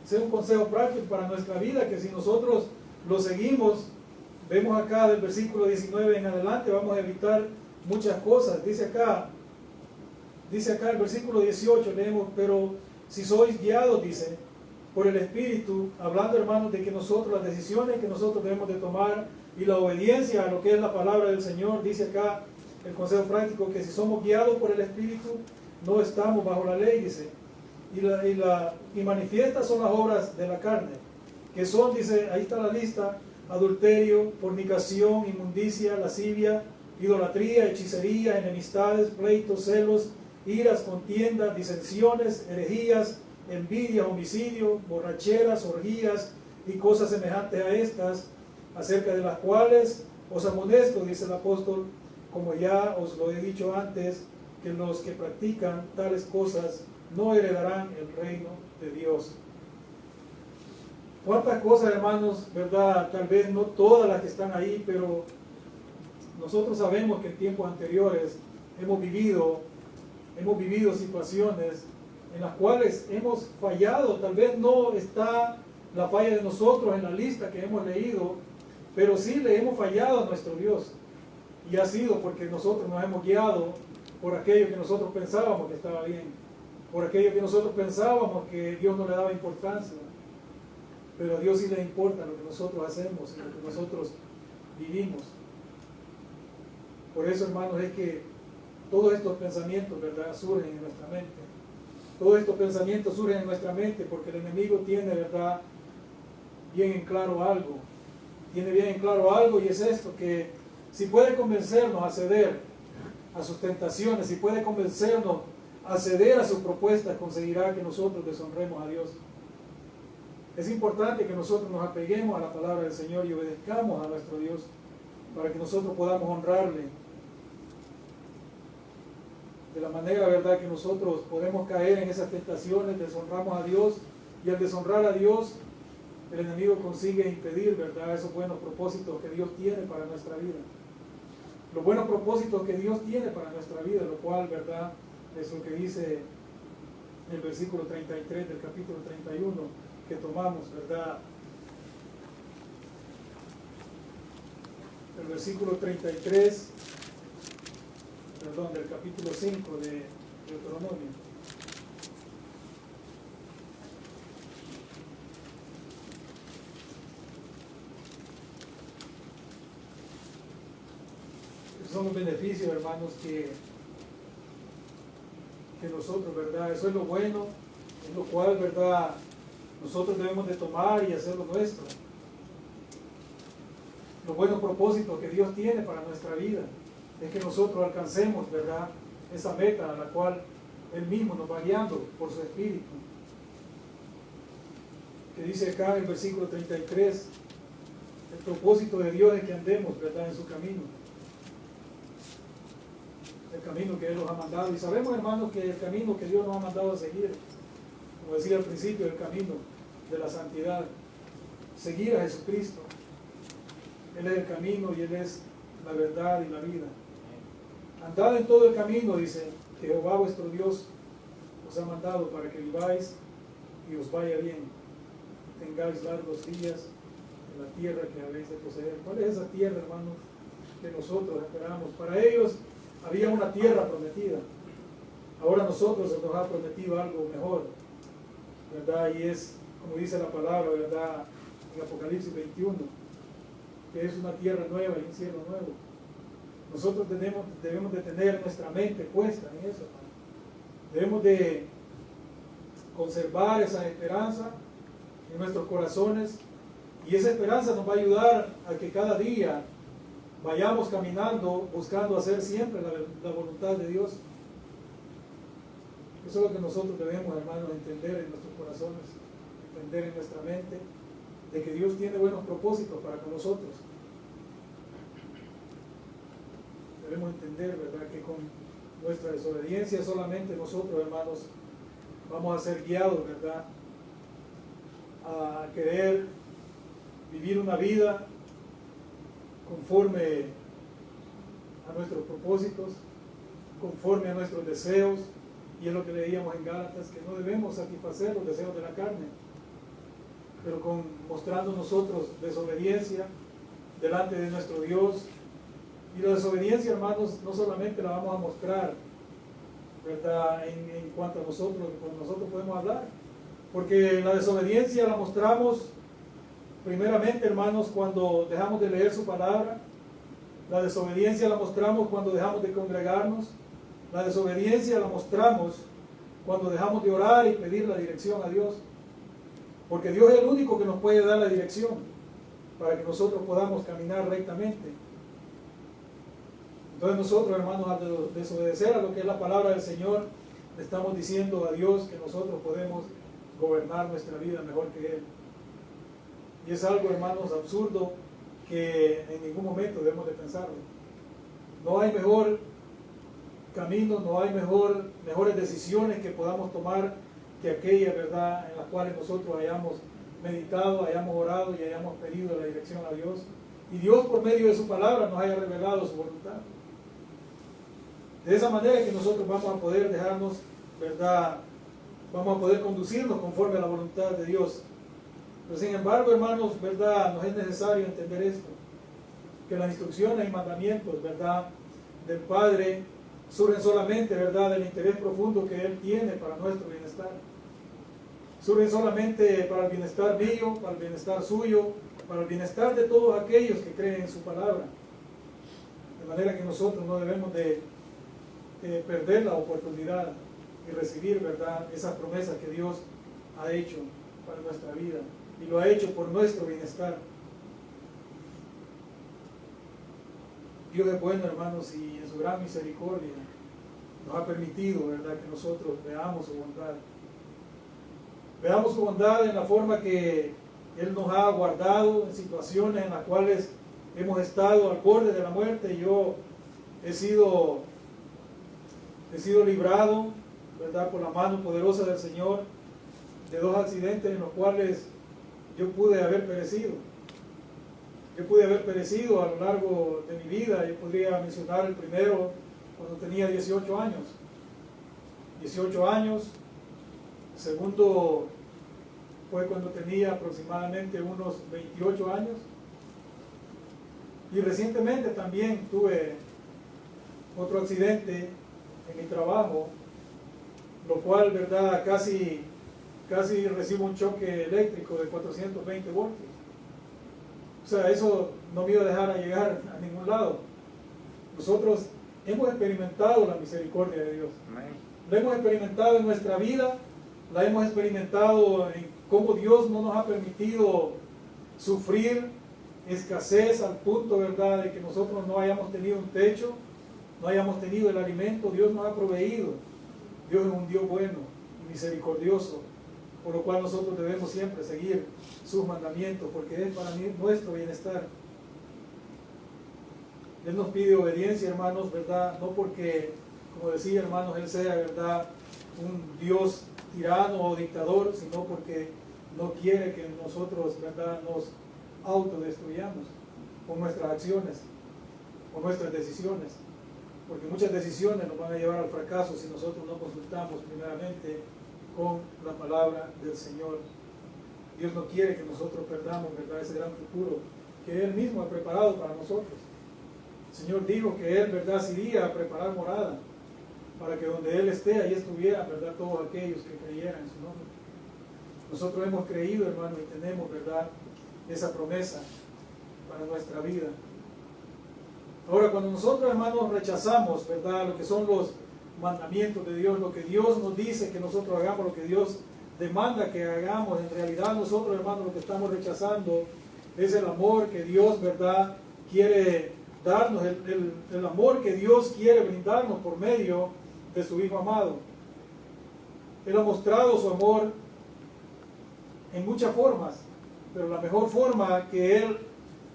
Ese es un consejo práctico para nuestra vida que si nosotros lo seguimos, vemos acá del versículo 19 en adelante, vamos a evitar muchas cosas. Dice acá el versículo 18, leemos, pero si sois guiados, dice, por el Espíritu, hablando, hermanos, de que nosotros, las decisiones que nosotros debemos de tomar y la obediencia a lo que es la palabra del Señor, dice acá el consejo práctico, que si somos guiados por el Espíritu, no estamos bajo la ley, dice. Y manifiestas son las obras de la carne, que son, dice, ahí está la lista: adulterio, fornicación, inmundicia, lascivia, idolatría, hechicería, enemistades, pleitos, celos, iras, contiendas, disensiones, herejías, envidia, homicidio, borracheras, orgías y cosas semejantes a estas, acerca de las cuales os amonesto, dice el apóstol, como ya os lo he dicho antes, que los que practican tales cosas no heredarán el reino de Dios. ¿Cuántas cosas, hermanos, verdad? Tal vez no todas las que están ahí, pero nosotros sabemos que en tiempos anteriores hemos vivido hemos vivido situaciones en las cuales hemos fallado. Tal vez no está la falla de nosotros en la lista que hemos leído, pero sí le hemos fallado a nuestro Dios. Y ha sido porque nosotros nos hemos guiado por aquello que nosotros pensábamos que estaba bien, por aquello que nosotros pensábamos que Dios no le daba importancia. Pero a Dios sí le importa lo que nosotros hacemos y lo que nosotros vivimos. Por eso, hermanos, es que todos estos pensamientos, ¿verdad?, surgen en nuestra mente. Todos estos pensamientos surgen en nuestra mente porque el enemigo tiene, ¿verdad?, bien en claro algo. Tiene bien en claro algo, y es esto, que si puede convencernos a ceder a sus tentaciones, si puede convencernos a ceder a sus propuestas, conseguirá que nosotros deshonremos a Dios. Es importante que nosotros nos apeguemos a la palabra del Señor y obedezcamos a nuestro Dios para que nosotros podamos honrarle. De la manera, ¿verdad?, que nosotros podemos caer en esas tentaciones, deshonramos a Dios, y al deshonrar a Dios, el enemigo consigue impedir, ¿verdad?, esos buenos propósitos que Dios tiene para nuestra vida. Los buenos propósitos que Dios tiene para nuestra vida, lo cual, ¿verdad?, es lo que dice el versículo 33 del capítulo 31 que tomamos, ¿verdad? El versículo 33, perdón, del capítulo 5 de Deuteronomio. Son los beneficios, hermanos, que nosotros, ¿verdad? Eso es lo bueno, es lo cual, ¿verdad?, nosotros debemos de tomar y hacerlo nuestro. Los buenos propósitos que Dios tiene para nuestra vida es que nosotros alcancemos, ¿verdad?, esa meta a la cual Él mismo nos va guiando por su Espíritu. Que dice acá en el versículo 33, el propósito de Dios es que andemos, ¿verdad?, en su camino. El camino que Él nos ha mandado. Y sabemos, hermanos, que el camino que Dios nos ha mandado a seguir, como decía al principio, el camino de la santidad, seguir a Jesucristo. Él es el camino y Él es la verdad y la vida. Andad en todo el camino, dice, que Jehová vuestro Dios os ha mandado para que viváis y os vaya bien, tengáis largos días en la tierra que habéis de poseer. ¿Cuál es esa tierra, hermanos, que nosotros esperamos? Para ellos había una tierra prometida. Ahora a nosotros se nos ha prometido algo mejor, ¿verdad? Y es, como dice la palabra, ¿verdad?, en Apocalipsis 21, que es una tierra nueva y un cielo nuevo. Nosotros debemos de tener nuestra mente puesta en eso, hermano. Debemos de conservar esa esperanza en nuestros corazones, y esa esperanza nos va a ayudar a que cada día vayamos caminando, buscando hacer siempre la voluntad de Dios. Eso es lo que nosotros debemos, hermanos, entender en nuestros corazones, entender en nuestra mente, de que Dios tiene buenos propósitos para con nosotros. Debemos entender, ¿verdad?, que con nuestra desobediencia solamente nosotros, hermanos, vamos a ser guiados, ¿verdad?, a querer vivir una vida conforme a nuestros propósitos, conforme a nuestros deseos, y es lo que leíamos en Gálatas, que no debemos satisfacer los deseos de la carne, pero mostrando nosotros desobediencia delante de nuestro Dios. Y la desobediencia, hermanos, no solamente la vamos a mostrar, ¿verdad?, en cuanto a nosotros, lo que con nosotros podemos hablar, porque la desobediencia la mostramos primeramente, hermanos, cuando dejamos de leer su palabra. La desobediencia la mostramos cuando dejamos de congregarnos. La desobediencia la mostramos cuando dejamos de orar y pedir la dirección a Dios, porque Dios es el único que nos puede dar la dirección para que nosotros podamos caminar rectamente. Entonces nosotros, hermanos, al desobedecer a lo que es la palabra del Señor, le estamos diciendo a Dios que nosotros podemos gobernar nuestra vida mejor que Él. Y es algo, hermanos, absurdo, que en ningún momento debemos de pensarlo. No hay mejor camino, no hay mejores decisiones que podamos tomar que aquellas, ¿verdad?, en las cuales nosotros hayamos meditado, hayamos orado y hayamos pedido la dirección a Dios. Y Dios, por medio de su palabra, nos haya revelado su voluntad. De esa manera que nosotros vamos a poder dejarnos, ¿verdad? Vamos a poder conducirnos conforme a la voluntad de Dios. Pero sin embargo, hermanos, ¿verdad? Nos es necesario entender esto, que las instrucciones y mandamientos, ¿verdad?, del Padre surgen solamente, ¿verdad?, del interés profundo que Él tiene para nuestro bienestar. Surgen solamente para el bienestar mío, para el bienestar suyo, para el bienestar de todos aquellos que creen en su palabra. De manera que nosotros no debemos de perder la oportunidad y recibir, ¿verdad?, esas promesas que Dios ha hecho para nuestra vida, y lo ha hecho por nuestro bienestar. Dios es bueno, hermanos, y en su gran misericordia nos ha permitido, ¿verdad?, que nosotros veamos su bondad. Veamos su bondad en la forma que Él nos ha guardado en situaciones en las cuales hemos estado al borde de la muerte. Yo he sido librado, ¿verdad?, por la mano poderosa del Señor, de 2 accidentes en los cuales yo pude haber perecido. Yo pude haber perecido a lo largo de mi vida. Yo podría mencionar el primero cuando tenía 18 años. 18 años. El segundo fue cuando tenía aproximadamente unos 28 años. Y recientemente también tuve otro accidente en mi trabajo, lo cual, ¿verdad?, casi recibo un choque eléctrico de 420 voltios. O sea, eso no me iba a dejar llegar a ningún lado. Nosotros hemos experimentado la misericordia de Dios. La hemos experimentado en nuestra vida, la hemos experimentado en cómo Dios no nos ha permitido sufrir escasez al punto, ¿verdad?, de que nosotros no hayamos tenido un techo, no hayamos tenido el alimento. Dios nos ha proveído. Dios es un Dios bueno y misericordioso, por lo cual nosotros debemos siempre seguir sus mandamientos, porque es para nuestro bienestar. Él nos pide obediencia, hermanos, ¿verdad?, no porque, como decía, hermanos, Él sea, ¿verdad?, un Dios tirano o dictador, sino porque no quiere que nosotros, ¿verdad?, nos autodestruyamos con nuestras acciones, con nuestras decisiones, porque muchas decisiones nos van a llevar al fracaso si nosotros no consultamos primeramente con la palabra del Señor. Dios no quiere que nosotros perdamos, ¿verdad?, ese gran futuro que Él mismo ha preparado para nosotros. El Señor dijo que Él, ¿verdad?, se iría a preparar morada para que donde Él esté, ahí estuvieran, ¿verdad?, todos aquellos que creyeran en su nombre. Nosotros hemos creído, hermano, y tenemos, ¿verdad?, esa promesa para nuestra vida. Ahora, cuando nosotros, hermanos, rechazamos, ¿verdad?, lo que son los mandamientos de Dios, lo que Dios nos dice que nosotros hagamos, lo que Dios demanda que hagamos, en realidad nosotros, hermanos, lo que estamos rechazando es el amor que Dios, ¿verdad?, quiere darnos, el amor que Dios quiere brindarnos por medio de su Hijo amado. Él ha mostrado su amor en muchas formas, pero la mejor forma que Él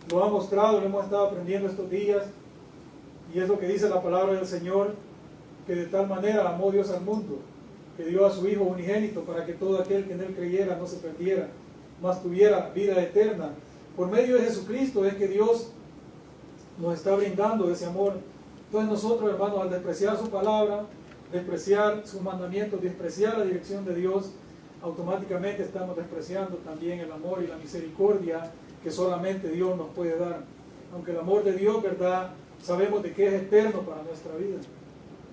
lo ha mostrado, lo hemos estado aprendiendo estos días, y es lo que dice la palabra del Señor, que de tal manera amó Dios al mundo, que dio a su Hijo unigénito para que todo aquel que en Él creyera no se perdiera, mas tuviera vida eterna. Por medio de Jesucristo es que Dios nos está brindando ese amor. Entonces nosotros, hermanos, al despreciar su palabra, despreciar sus mandamientos, despreciar la dirección de Dios, automáticamente estamos despreciando también el amor y la misericordia que solamente Dios nos puede dar. Aunque el amor de Dios, ¿verdad?, sabemos de que es eterno para nuestra vida.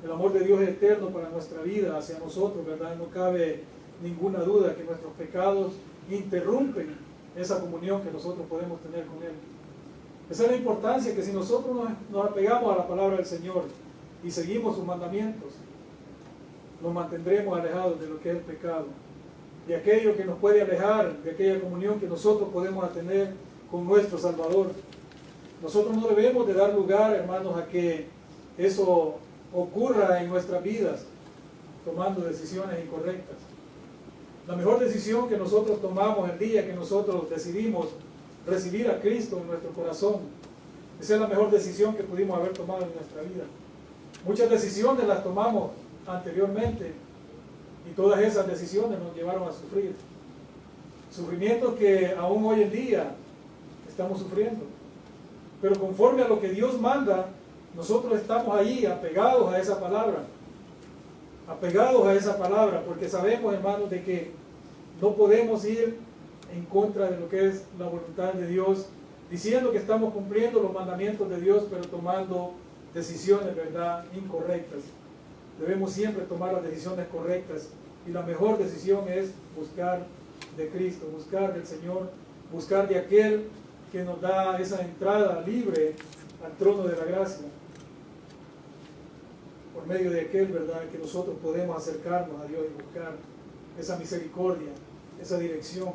El amor de Dios es eterno para nuestra vida hacia nosotros, ¿verdad? No cabe ninguna duda que nuestros pecados interrumpen esa comunión que nosotros podemos tener con Él. Esa es la importancia, que si nosotros nos apegamos a la palabra del Señor y seguimos sus mandamientos, nos mantendremos alejados de lo que es el pecado, de aquello que nos puede alejar de aquella comunión que nosotros podemos tener con nuestro Salvador. Nosotros no debemos de dar lugar, hermanos, a que eso ocurra en nuestras vidas, tomando decisiones incorrectas. La mejor decisión que nosotros tomamos el día que nosotros decidimos recibir a Cristo en nuestro corazón, esa es la mejor decisión que pudimos haber tomado en nuestra vida. Muchas decisiones las tomamos anteriormente y todas esas decisiones nos llevaron a sufrir. Sufrimientos que aún hoy en día estamos sufriendo. Pero conforme a lo que Dios manda, nosotros estamos ahí apegados a esa palabra, porque sabemos, hermanos, de que no podemos ir en contra de lo que es la voluntad de Dios, diciendo que estamos cumpliendo los mandamientos de Dios, pero tomando decisiones, ¿verdad?, incorrectas. Debemos siempre tomar las decisiones correctas, y la mejor decisión es buscar de Cristo, buscar del Señor, buscar de aquel que nos da esa entrada libre al trono de la gracia, por medio de aquel, ¿verdad?, que nosotros podemos acercarnos a Dios y buscar esa misericordia, esa dirección,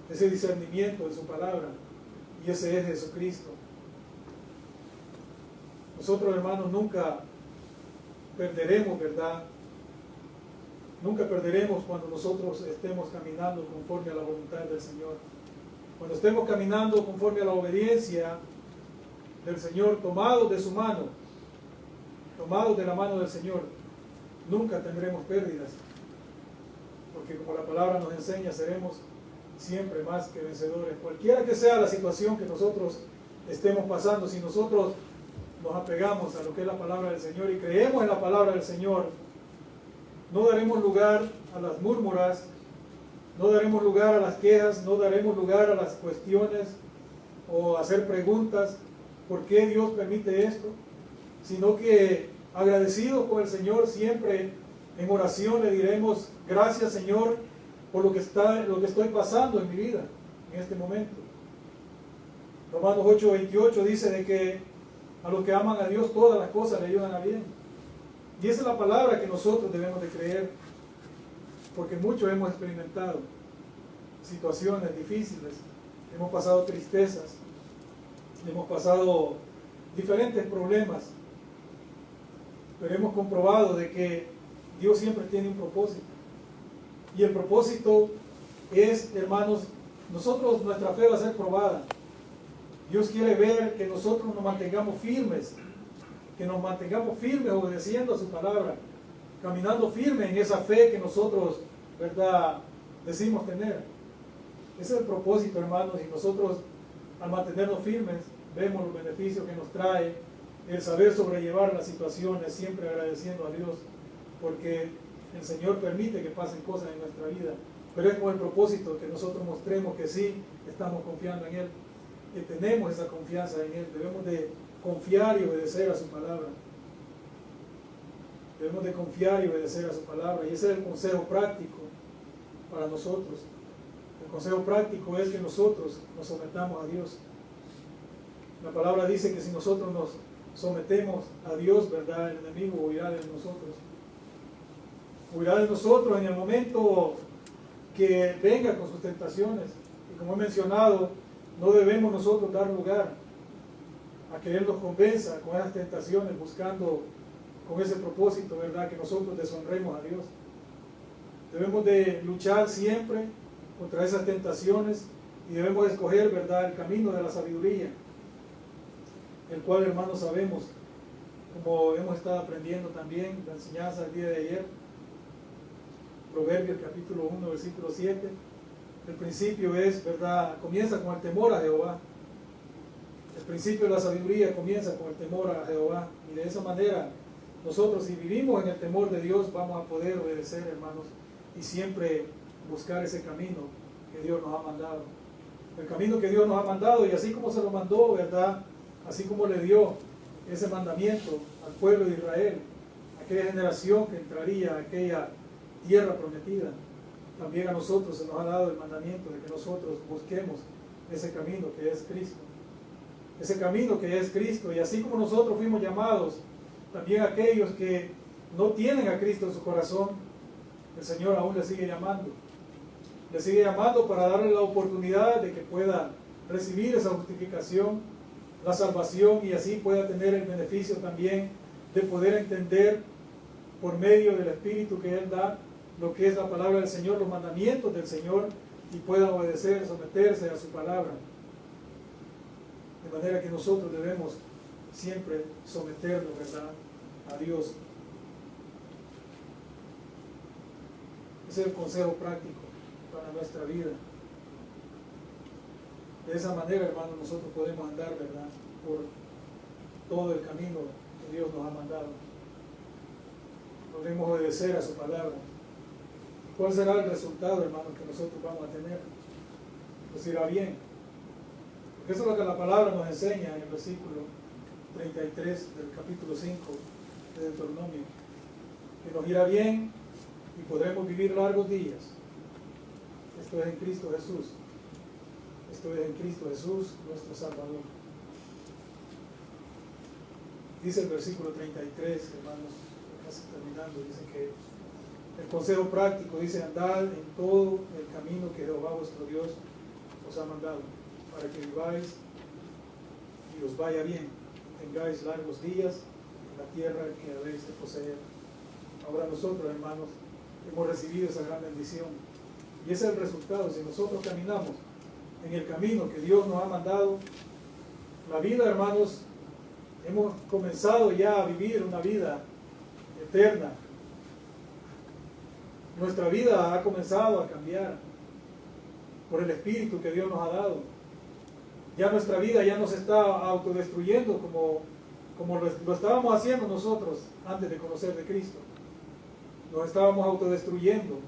ese discernimiento de su palabra, y ese es Jesucristo. Nosotros, hermanos, nunca perderemos, ¿verdad? Nunca perderemos cuando nosotros estemos caminando conforme a la voluntad del Señor. Cuando estemos caminando conforme a la obediencia del Señor, tomados de su mano, tomados de la mano del Señor, nunca tendremos pérdidas. Porque como la palabra nos enseña, seremos siempre más que vencedores. Cualquiera que sea la situación que nosotros estemos pasando, si nosotros nos apegamos a lo que es la palabra del Señor y creemos en la palabra del Señor, no daremos lugar a las murmuras, no daremos lugar a las quejas, no daremos lugar a las cuestiones o a hacer preguntas, ¿por qué Dios permite esto? Sino que agradecidos con el Señor, siempre en oración le diremos: gracias, Señor, por lo que estoy pasando en mi vida en este momento. Romanos 8:28 dice de que a los que aman a Dios todas las cosas le ayudan a bien. Y esa es la palabra que nosotros debemos de creer, porque muchos hemos experimentado situaciones difíciles, hemos pasado tristezas, hemos pasado diferentes problemas, pero hemos comprobado de que Dios siempre tiene un propósito. Y el propósito es, hermanos, nuestra fe va a ser probada. Dios quiere ver que nosotros nos mantengamos firmes, obedeciendo a su palabra, caminando firmes en esa fe que nosotros, ¿verdad?, decimos tener. Ese es el propósito, hermanos, y nosotros, al mantenernos firmes, vemos los beneficios que nos trae el saber sobrellevar las situaciones, siempre agradeciendo a Dios, porque el Señor permite que pasen cosas en nuestra vida, pero es con el propósito que nosotros mostremos que sí estamos confiando en Él, que tenemos esa confianza en Él. Debemos de confiar y obedecer a su palabra. Debemos de confiar y obedecer a su palabra, y ese es el consejo práctico para nosotros. El consejo práctico es que nosotros nos sometamos a Dios. La palabra dice que si nosotros nos sometemos a Dios, ¿verdad?, el enemigo huirá de nosotros. Huirá de nosotros en el momento que venga con sus tentaciones. Y como he mencionado, no debemos nosotros dar lugar a que Él nos convenza con esas tentaciones, buscando con ese propósito, ¿verdad?, que nosotros deshonremos a Dios. Debemos de luchar siempre contra esas tentaciones y debemos escoger, ¿verdad?, el camino de la sabiduría, el cual, hermanos, sabemos, como hemos estado aprendiendo también la enseñanza del día de ayer, Proverbios capítulo 1, versículo 7, el principio es, ¿verdad?, comienza con el temor a Jehová. El principio de la sabiduría comienza con el temor a Jehová, y de esa manera nosotros, si vivimos en el temor de Dios, vamos a poder obedecer, hermanos, y siempre buscar ese camino que Dios nos ha mandado. El camino que Dios nos ha mandado, y así como se lo mandó, ¿verdad?, así como le dio ese mandamiento al pueblo de Israel, aquella generación que entraría a aquella tierra prometida, también a nosotros se nos ha dado el mandamiento de que nosotros busquemos ese camino que es Cristo. Ese camino que es Cristo, y así como nosotros fuimos llamados, también aquellos que no tienen a Cristo en su corazón, el Señor aún le sigue llamando. Le sigue llamando para darle la oportunidad de que pueda recibir esa justificación, la salvación, y así pueda tener el beneficio también de poder entender por medio del Espíritu que Él da lo que es la palabra del Señor, los mandamientos del Señor, y pueda obedecer, someterse a su palabra. De manera que nosotros debemos siempre someternos, ¿verdad?, a Dios. Ese es el consejo práctico para nuestra vida. De esa manera, hermanos, nosotros podemos andar, ¿verdad?, por todo el camino que Dios nos ha mandado. Podremos obedecer a su palabra. ¿Cuál será el resultado, hermanos, que nosotros vamos a tener? Nos irá bien. Porque eso es lo que la palabra nos enseña en el versículo 33 del capítulo 5 de Deuteronomio. Que nos irá bien y podremos vivir largos días. Esto es en Cristo Jesús. Esto es en Cristo Jesús, nuestro Salvador. Dice el versículo 33, hermanos, casi terminando, dice que el consejo práctico dice: andad en todo el camino que Jehová vuestro Dios os ha mandado, para que viváis y os vaya bien, tengáis largos días en la tierra que habéis de poseer. Ahora nosotros, hermanos, hemos recibido esa gran bendición, y ese es el resultado. Si nosotros caminamos en el camino que Dios nos ha mandado, la vida, hermanos, hemos comenzado ya a vivir una vida eterna. Nuestra vida ha comenzado a cambiar por el Espíritu que Dios nos ha dado. Ya nuestra vida ya no se está autodestruyendo como lo estábamos haciendo nosotros antes de conocer de Cristo. Nos estábamos autodestruyendo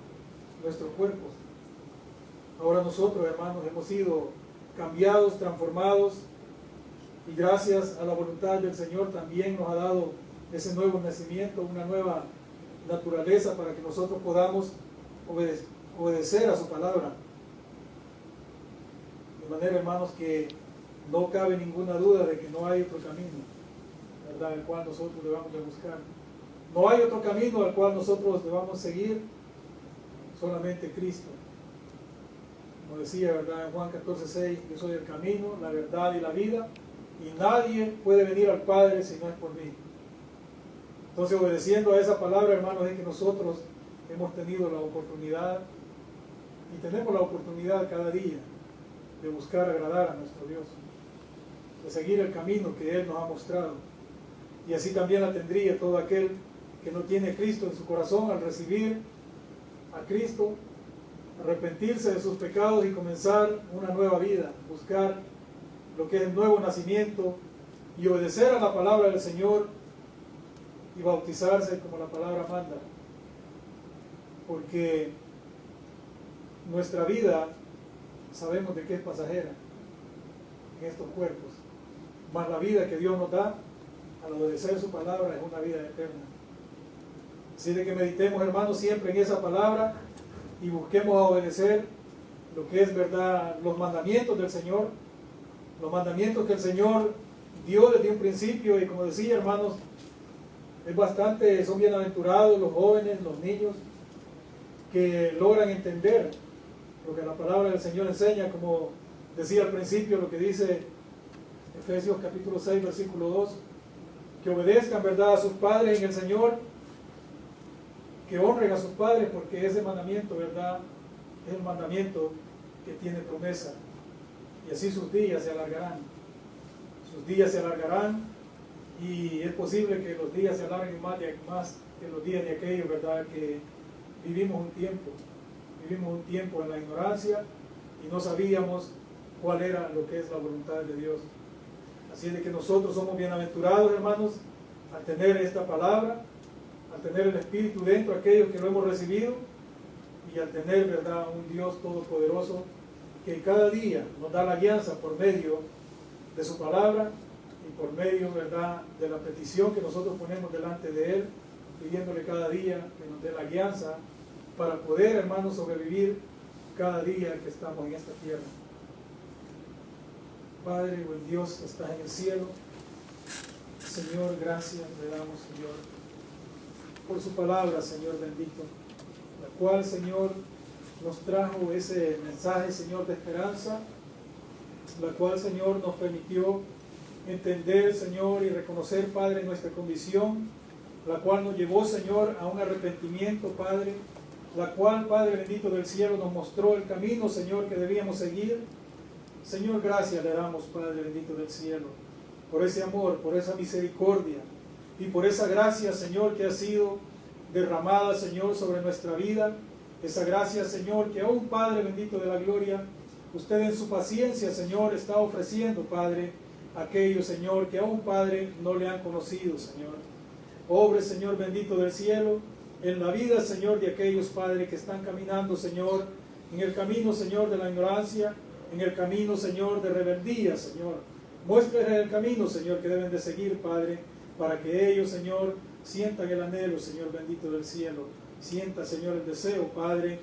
nuestros cuerpos. Ahora nosotros, hermanos, hemos sido cambiados, transformados, y gracias a la voluntad del Señor también nos ha dado ese nuevo nacimiento, una nueva naturaleza, para que nosotros podamos obedecer a su palabra. De manera, hermanos, que no cabe ninguna duda de que no hay otro camino, ¿verdad?, el cual nosotros debamos de buscar. No hay otro camino al cual nosotros debamos seguir, solamente Cristo. Como decía, ¿verdad?, en Juan 14:6, yo soy el camino, la verdad y la vida, y nadie puede venir al Padre si no es por mí. Entonces, obedeciendo a esa palabra, hermanos, es que nosotros hemos tenido la oportunidad, y tenemos la oportunidad cada día, de buscar agradar a nuestro Dios, de seguir el camino que Él nos ha mostrado. Y así también la tendría todo aquel que no tiene a Cristo en su corazón, al recibir a Cristo, arrepentirse de sus pecados y comenzar una nueva vida, buscar lo que es el nuevo nacimiento y obedecer a la palabra del Señor y bautizarse como la palabra manda. Porque nuestra vida sabemos de que es pasajera en estos cuerpos, mas la vida que Dios nos da al obedecer su palabra es una vida eterna. Así de que meditemos, hermanos, siempre en esa palabra y busquemos a obedecer lo que es, verdad, los mandamientos del Señor, los mandamientos que el Señor dio desde un principio. Y como decía, hermanos, son bienaventurados los jóvenes, los niños, que logran entender lo que la palabra del Señor enseña, como decía al principio, lo que dice Efesios capítulo 6, versículo 2, que obedezcan, verdad, a sus padres en el Señor, que honren a sus padres, porque ese mandamiento, verdad, es el mandamiento que tiene promesa, y así sus días se alargarán. Sus días se alargarán, y es posible que los días se alarguen más que los días de aquellos, verdad, que vivimos un tiempo en la ignorancia y no sabíamos cuál era lo que es la voluntad de Dios. Así es de que nosotros somos bienaventurados, hermanos, al tener esta palabra, al tener el Espíritu dentro de aquellos que lo hemos recibido, y al tener, verdad, un Dios todopoderoso que cada día nos da la guianza por medio de su palabra y por medio, verdad, de la petición que nosotros ponemos delante de Él, pidiéndole cada día que nos dé la guianza para poder, hermanos, sobrevivir cada día que estamos en esta tierra. Padre, buen Dios que estás en el cielo, Señor, gracias le damos, Señor, por su palabra, Señor bendito, la cual, Señor, nos trajo ese mensaje, Señor, de esperanza, la cual, Señor, nos permitió entender, Señor, y reconocer, Padre, nuestra condición, la cual nos llevó, Señor, a un arrepentimiento, Padre, la cual, Padre bendito del cielo, nos mostró el camino, Señor, que debíamos seguir. Señor, gracias le damos, Padre bendito del cielo, por ese amor, por esa misericordia y por esa gracia, Señor, que ha sido derramada, Señor, sobre nuestra vida. Esa gracia, Señor, que aún, Padre bendito de la gloria, usted en su paciencia, Señor, está ofreciendo, Padre, a aquellos, Señor, que aún, Padre, no le han conocido, Señor. Obre, Señor bendito del cielo, en la vida, Señor, de aquellos, Padre, que están caminando, Señor, en el camino, Señor, de la ignorancia, en el camino, Señor, de rebeldía, Señor. Muéstrales el camino, Señor, que deben de seguir, Padre, para que ellos, Señor, sientan el anhelo, Señor bendito del cielo. Sienta, Señor, el deseo, Padre,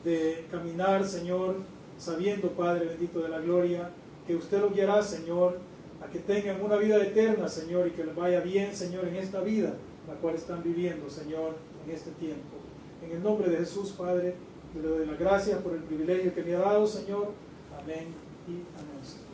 de caminar, Señor, sabiendo, Padre bendito de la gloria, que usted los guiará, Señor, a que tengan una vida eterna, Señor, y que les vaya bien, Señor, en esta vida, la cual están viviendo, Señor, en este tiempo. En el nombre de Jesús, Padre, le doy las gracias por el privilegio que me ha dado, Señor. Amén y amén, Señor.